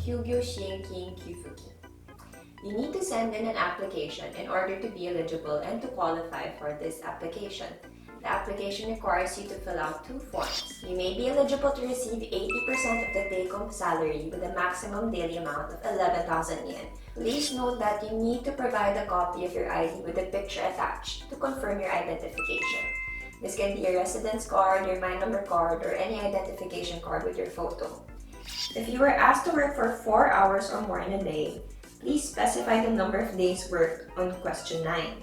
Kyugyo Shien-kin Kyufukin. You need to send in an application in order to be eligible and to qualify for this application. The application requires you to fill out 2 forms. You may be eligible to receive 80% of the take-home salary with a maximum daily amount of 11,000 yen. Please note that you need to provide a copy of your ID with a picture attached to confirm your identification. This can be a residence card, your My Number card, or any identification card with your photo. If you are asked to work for 4 hours or more in a day, please specify the number of days worked on question 9.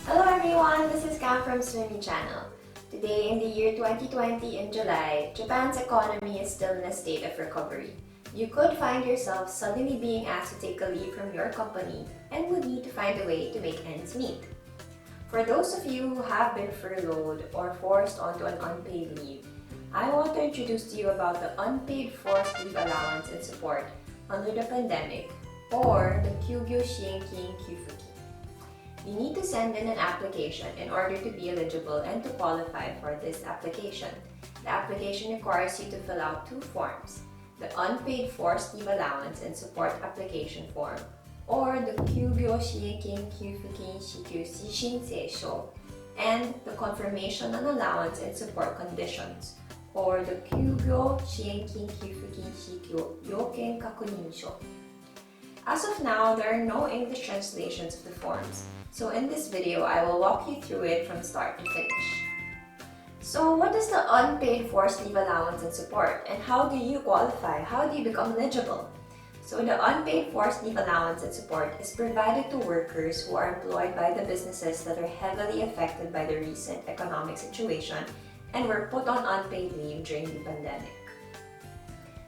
Hello everyone, this is Cam from Swimmy channel. Today in the year 2020 in July, Japan's economy is still in a state of recovery. You could find yourself suddenly being asked to take a leave from your company and would need to find a way to make ends meet. For those of you who have been furloughed or forced onto an unpaid leave, I want to introduce to you about the Unpaid Forced Leave Allowance and Support under the pandemic, or the Kyugyo Shien-kin Kyufukin. You need to send in an application in order to be eligible and to qualify for this application. The application requires you to fill out 2 forms: the Unpaid Forced Leave Allowance and Support Application Form, or the Kyugyo Shien-kin Kyufukin Shinsei-sho, and the Confirmation on Allowance and Support Conditions, or the Kyugyo Shien-kin Kyufukin Yoken Kakunin-sho. As of now, there are no English translations of the forms, so in this video, I will walk you through it from start to finish. So what is the Unpaid Forced Leave Allowance and Support, and how do you qualify? How do you become eligible? So the Unpaid Forced Leave Allowance and Support is provided to workers who are employed by the businesses that are heavily affected by the recent economic situation and were put on unpaid leave during the pandemic.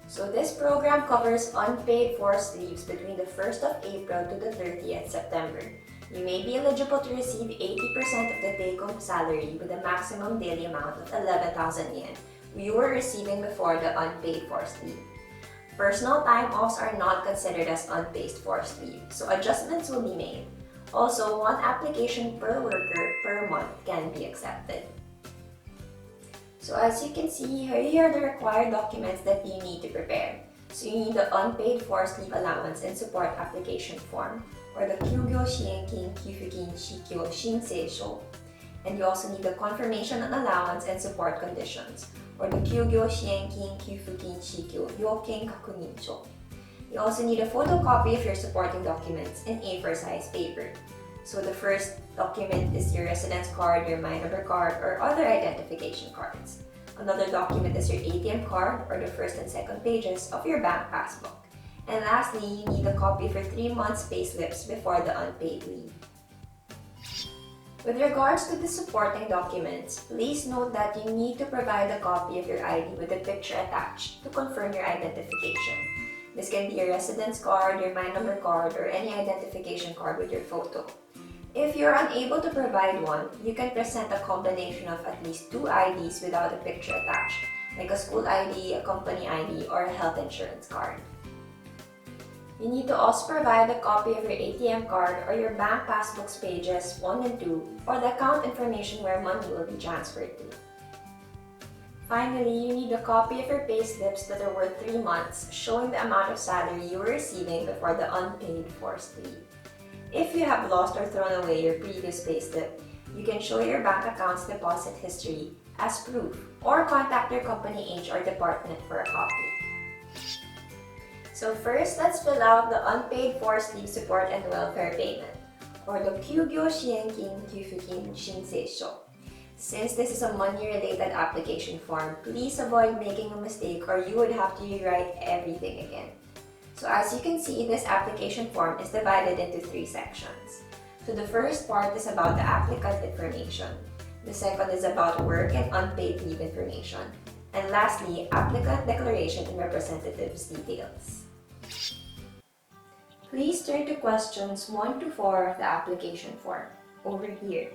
So this program covers unpaid forced leaves between the 1st of April to the 30th September. You may be eligible to receive 80% of the take-home salary with a maximum daily amount of 11,000 yen you were receiving before the unpaid forced leave. Personal time offs are not considered as unpaid forced leave, so adjustments will be made. Also, 1 application per worker per month can be accepted. So as you can see, here are the required documents that you need to prepare. So you need the Unpaid Forced Leave Allowance and Support Application Form, or the Kyugyo Shien-kin Kyufukin Shinsei-sho. And you also need the Confirmation on Allowance and Support Conditions, or the Kyugyo Shien-kin Kyufukin Yoken Kakunin-sho. You also need a photocopy of your supporting documents in A4 size paper. So the first document is your residence card, your My Number card, or other identification cards. Another document is your ATM card or the first and second pages of your bank passbook. And lastly, you need a copy of your 3 months pay slips before the unpaid leave. With regards to the supporting documents, please note that you need to provide a copy of your ID with a picture attached to confirm your identification. This can be a residence card, your My Number card, or any identification card with your photo. If you're unable to provide one, you can present a combination of at least 2 IDs without a picture attached, like a school ID, a company ID, or a health insurance card. You need to also provide a copy of your ATM card or your bank passbook's pages 1 and 2, or the account information where money will be transferred to. Finally, you need a copy of your pay slips that are worth 3 months, showing the amount of salary you were receiving before the unpaid forced leave. If you have lost or thrown away your previous payslip, you can show your bank account's deposit history as proof or contact your company HR department for a copy. So first, let's fill out the Unpaid Forced Leave Support and Welfare Payment, or the Kyugyo Shien-kin Kyufukin Shinsei-sho. Since this is a money-related application form, please avoid making a mistake or you would have to rewrite everything again. So as you can see, this application form is divided into 3 sections. So the first part is about the applicant information. The second is about work and unpaid leave information. And lastly, applicant declaration and representatives details. Please turn to questions 1 to 4 of the application form, over here.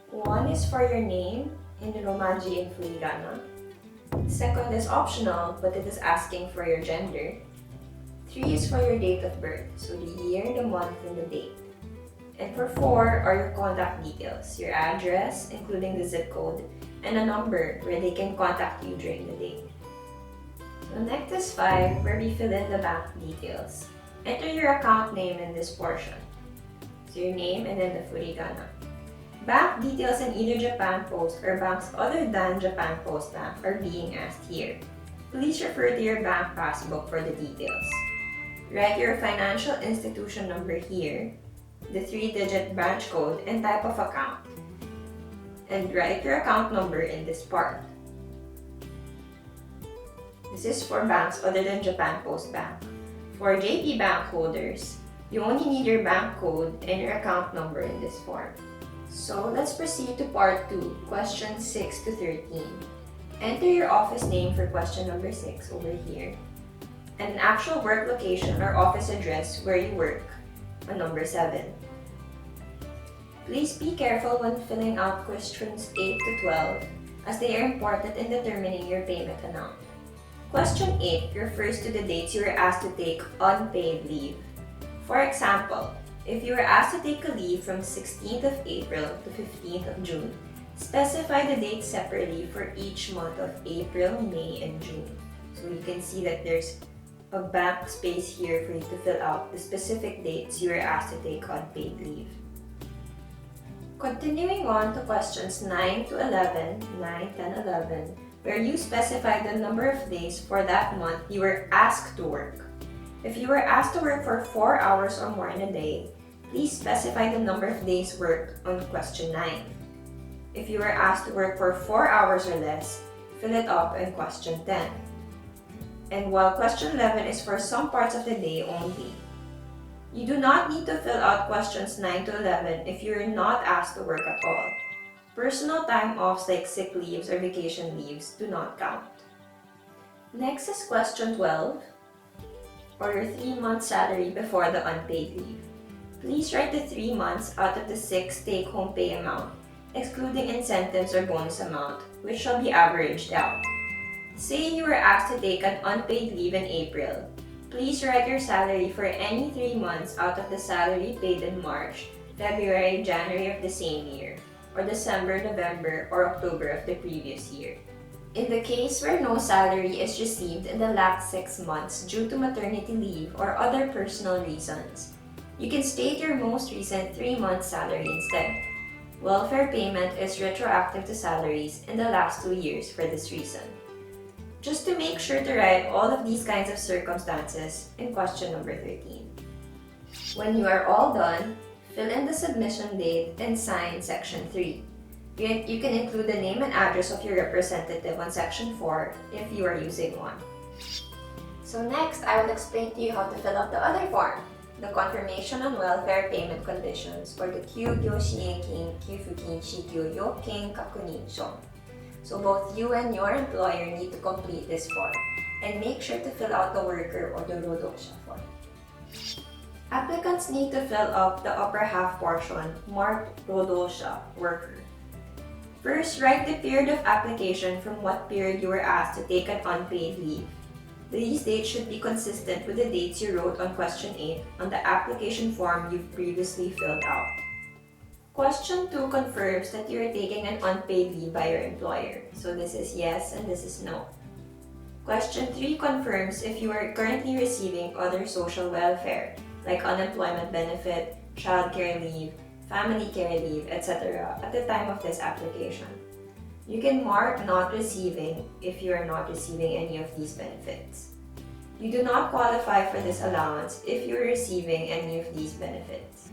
1 is for your name in Romanji and Furigana. Second is optional, but it is asking for your gender. 3 is for your date of birth, so the year, the month, and the date. And for 4 are your contact details, your address, including the zip code, and a number where they can contact you during the day. So next is 5, where we fill in the bank details. Enter your account name in this portion. So your name and then the furigana. Bank details in either Japan Post or banks other than Japan Post Bank are being asked here. Please refer to your bank passbook for the details. Write your financial institution number here, the 3-digit branch code and type of account. And write your account number in this part. This is for banks other than Japan Post Bank. For JP Bank holders, you only need your bank code and your account number in this form. So let's proceed to part 2, questions 6 to 13. Enter your office name for question number 6 over here, and an actual work location or office address where you work on number 7. Please be careful when filling out questions 8 to 12 as they are important in determining your payment amount. Question 8 refers to the dates you are asked to take unpaid leave. For example, if you are asked to take a leave from 16th of April to 15th of June, specify the dates separately for each month of April, May, and June. So you can see that there's a blank space here for you to fill out the specific dates you are asked to take unpaid leave. Continuing on to questions 9 to 11, 9, 10, 11, where you specify the number of days for that month you were asked to work. If you were asked to work for 4 hours or more in a day, please specify the number of days worked on question 9. If you were asked to work for 4 hours or less, fill it up in question 10. And while question 11 is for some parts of the day only, you do not need to fill out questions 9 to 11 if you are not asked to work at all. Personal time offs like sick leaves or vacation leaves do not count. Next is question 12, or your 3-month salary before the unpaid leave. Please write the 3 months out of the 6 take-home pay amount, excluding incentives or bonus amount, which shall be averaged out. Say you were asked to take an unpaid leave in April. Please write your salary for any 3 months out of the salary paid in March, February, January of the same year, or December, November, or October of the previous year. In the case where no salary is received in the last 6 months due to maternity leave or other personal reasons, you can state your most recent 3-month salary instead. Welfare payment is retroactive to salaries in the last 2 years for this reason. Just to make sure to write all of these kinds of circumstances in question number 13. When you are all done, fill in the submission date and sign section 3. You can include the name and address of your representative on section 4 if you are using one. So next, I will explain to you how to fill out the other form, the confirmation on welfare payment conditions, or the Kyugyo Shien-kin Kyufukin Shikyo Ken Kakunin-shon. So both you and your employer need to complete this form, and make sure to fill out the worker or the rodosha form. Applicants need to fill up the upper half portion marked rodosha, worker. First, write the period of application from what period you were asked to take an unpaid leave. These dates should be consistent with the dates you wrote on question 8 on the application form you've previously filled out. Question 2 confirms that you are taking an unpaid leave by your employer. So this is yes and this is no. Question 3 confirms if you are currently receiving other social welfare, like unemployment benefit, child care leave, family care leave, etc. at the time of this application. You can mark not receiving if you are not receiving any of these benefits. You do not qualify for this allowance if you are receiving any of these benefits.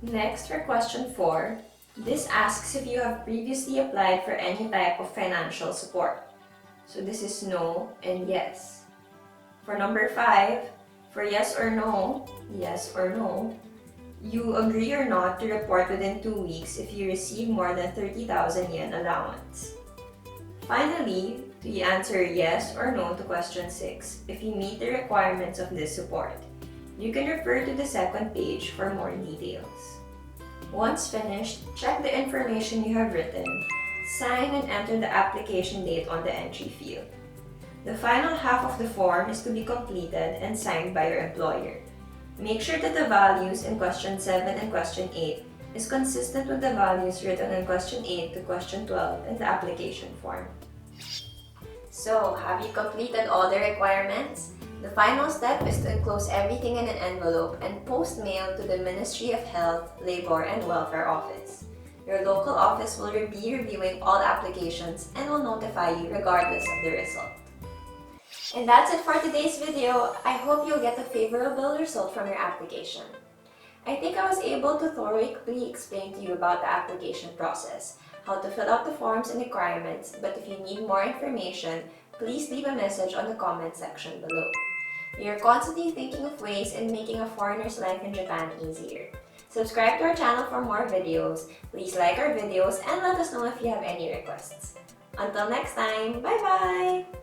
Next, for question 4, this asks if you have previously applied for any type of financial support. So this is no and yes. For number 5, for yes or no, you agree or not to report within 2 weeks if you receive more than 30,000 yen allowance. Finally, to answer yes or no to question 6 if you meet the requirements of this support. You can refer to the second page for more details. Once finished, check the information you have written, sign and enter the application date on the entry field. The final half of the form is to be completed and signed by your employer. Make sure that the values in question 7 and question 8 is consistent with the values written in question 8 to question 12 in the application form. So, have you completed all the requirements? The final step is to enclose everything in an envelope and post mail to the Ministry of Health, Labor and Welfare Office. Your local office will be reviewing all applications and will notify you regardless of the result. And that's it for today's video. I hope you'll get a favorable result from your application. I think I was able to thoroughly explain to you about the application process, how to fill out the forms and requirements, but if you need more information, please leave a message on the comment section below. We are constantly thinking of ways in making a foreigner's life in Japan easier. Subscribe to our channel for more videos, please like our videos, and let us know if you have any requests. Until next time, bye-bye!